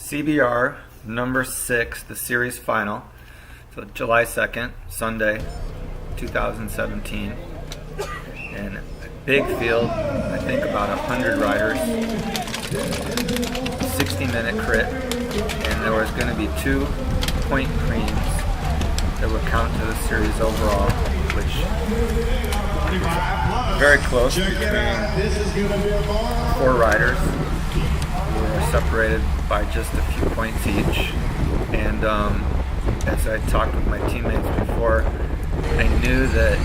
CBR number 6, the series final. So July 2nd, Sunday, 2017. And a big field, I think about 100 riders, 60-minute crit, and there was going to be 2 point creams that would count to the series overall, which is very close between 4 riders. We were separated by just a few points each, and as I talked with my teammates before, I knew that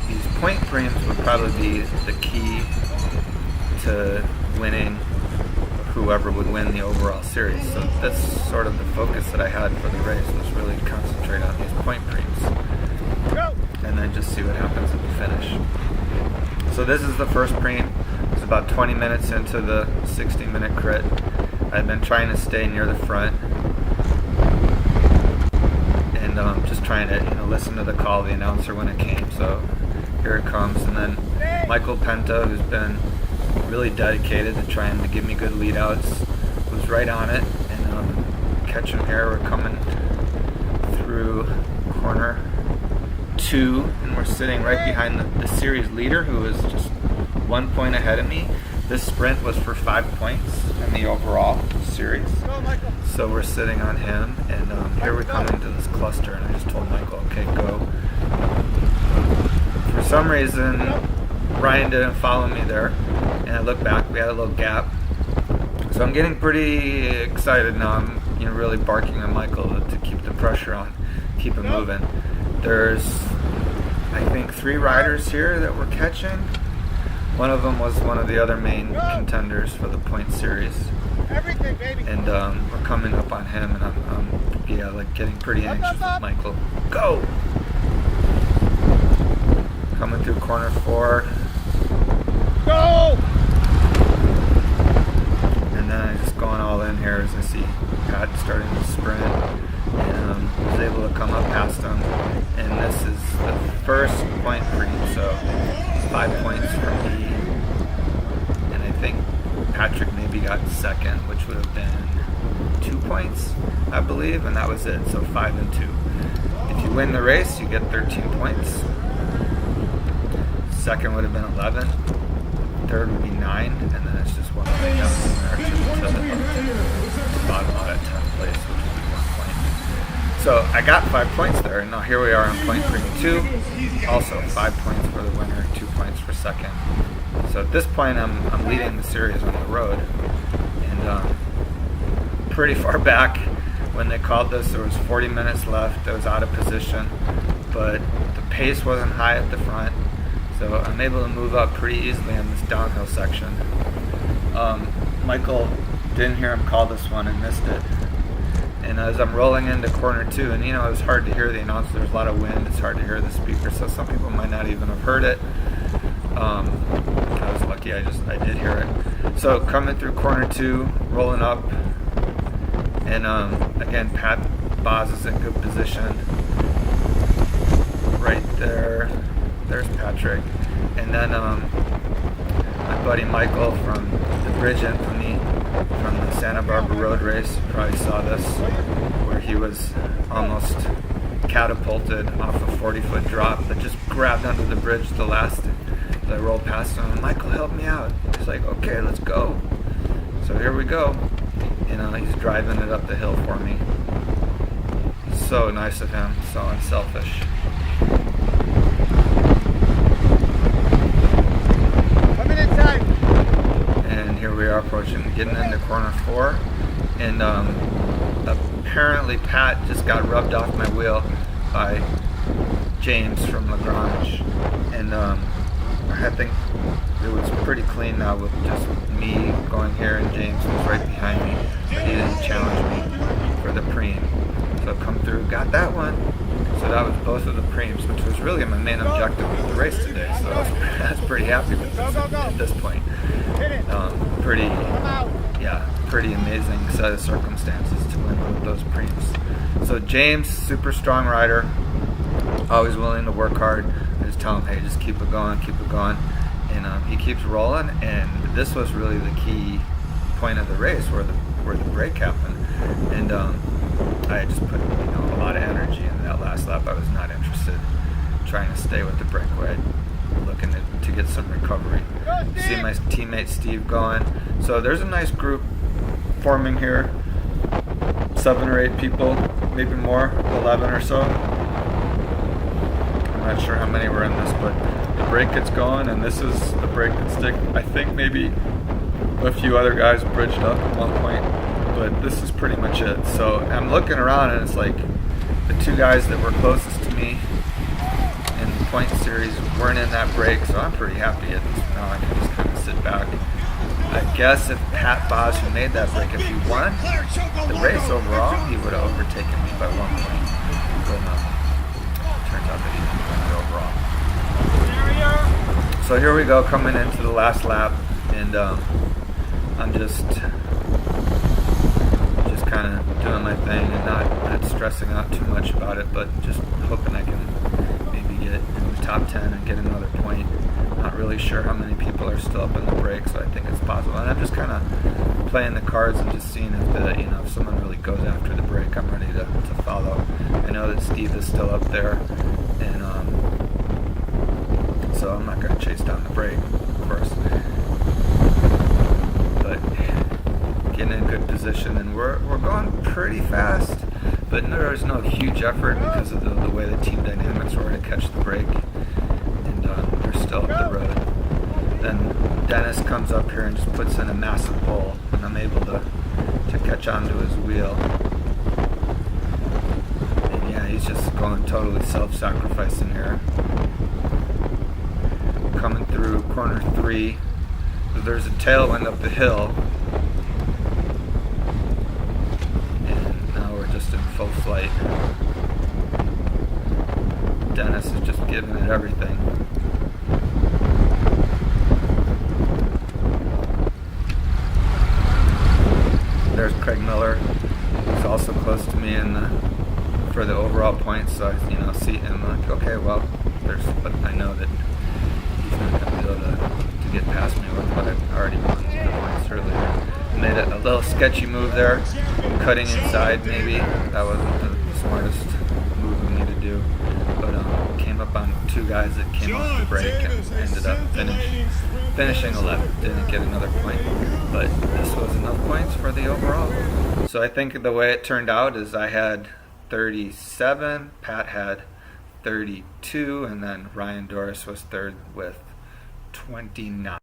these point creams would probably be the key to winning whoever would win the overall series. So that's sort of the focus that I had for the race, was really concentrate on these point creams and then just see what happens at the finish. So this is the first preem. It's about 20 minutes into the 60-minute crit. I've been trying to stay near the front and just trying to listen to the call of the announcer when it came. So here it comes, and then Michael Penta, who's been really dedicated to trying to give me good lead outs, was right on it, and catch him here. We're coming through corner 2, and we're sitting right behind the series leader, who is just 1 point ahead of me. This sprint was for 5 points in the overall series, so we're sitting on him, and here we come into this cluster, and I just told Michael, okay, go. For some reason, Ryan didn't follow me there, and I look back, we had a little gap. So I'm getting pretty excited now. I'm really barking on Michael to keep the pressure on, keep him moving. There's, I think, 3 riders here that we're catching. One of them was one of the other main contenders for the point series. And we're coming up on him, and I'm getting pretty anxious with Michael. Go! Coming through corner 4. Go! And then I'm just going all in here as I see Pat starting to sprint, and was able to come up past him. And this is the first point preem, so 5 points for me. And I think Patrick maybe got second, which would have been 2 points, I believe, and that was it. So 5 and 2. If you win the race, you get 13 points. Second would have been 11. Third would be 9, and then it's just 1 point down from there to the bottom out at 10th place, which would be 1 point. So I got 5 points there, and now here we are on point preem 2. Also 5 points for the winner, 2 points for second. So at this point, I'm leading the series on the road, and pretty far back when they called this, there was 40 minutes left. I was out of position, but the pace wasn't high at the front. So I'm able to move up pretty easily on this downhill section. Michael, didn't hear him call this one and missed it. And as I'm rolling into corner 2, and it was hard to hear the announcer, there's a lot of wind, it's hard to hear the speaker, so some people might not even have heard it. I was lucky, I did hear it. So coming through corner 2, rolling up, and again, Pat Boz is in good position. Right there. There's Patrick, and then my buddy Michael from the bridge infamy from the Santa Barbara road race. You probably saw this, where he was almost catapulted off a 40-foot drop, but just grabbed onto the bridge the last as I rolled past him. And Michael, help me out. He's like, okay, let's go. So here we go. He's driving it up the hill for me. So nice of him, so unselfish. And here we are approaching, getting into corner 4, and apparently Pat just got rubbed off my wheel by James from Lagrange, and I think it was pretty clean now with just me going here, and James was right behind me, but he didn't challenge me for the preem. So come through, got that one. So that was both of the preems, which was really my main objective of the race today. So I was pretty happy with this at this point. Pretty amazing set of circumstances to win both those preems. So James, super strong rider, always willing to work hard. I just tell him, hey, just keep it going, and he keeps rolling. And this was really the key point of the race, where where the break happened, and I just put a lot of energy in that last lap. I was not interested in trying to stay with the breakaway, looking to get some recovery. See my teammate Steve going. So there's a nice group forming here. 7 or 8 people, maybe more, 11 or so. I'm not sure how many were in this, but the break gets going, and this is the break that stick. I think maybe a few other guys bridged up at one point, but this is pretty much it. So I'm looking around, and it's like the 2 guys that were closest to me in the point series weren't in that break, so I'm pretty happy at this. Now I can just kind of sit back. I guess if Pat Bosch, who made that break, if he won the race overall, he would have overtaken me by 1 point. But turns out that he didn't win it overall. So here we go, coming into the last lap, and I'm just kind of doing my thing and not stressing out too much about it, but just hoping I can maybe get in the top 10 and get another point. Not really sure how many people are still up in the break, so I think it's possible. And I'm just kind of playing the cards and just seeing if if someone really goes after the break, I'm ready to follow. I know that Steve is still up there, and so I'm not going to chase down the break, of course. But getting in good position, and we're going pretty fast, but there's no huge effort because of the way the team dynamics were to catch the break. They're still up the road. Then Dennis comes up here and just puts in a massive pull, and I'm able to catch onto his wheel. And yeah, he's just going totally self-sacrificing here. Coming through corner 3, there's a tailwind up the hill, and now we're just in full flight. Dennis is just giving it everything. There's Craig Miller, who's also close to me for the overall points. So I see him like, okay, well, but I know that he's not going to be able to get past me with what I've already won the points earlier. Made a little sketchy move there, cutting inside maybe. That wasn't the smartest move we need to do. But came up on 2 guys that came off the break and ended up finishing 11th. Didn't get another point, but this was enough points for the overall. So I think the way it turned out is I had 37, Pat had 32, and then Ryan Doris was third with 29.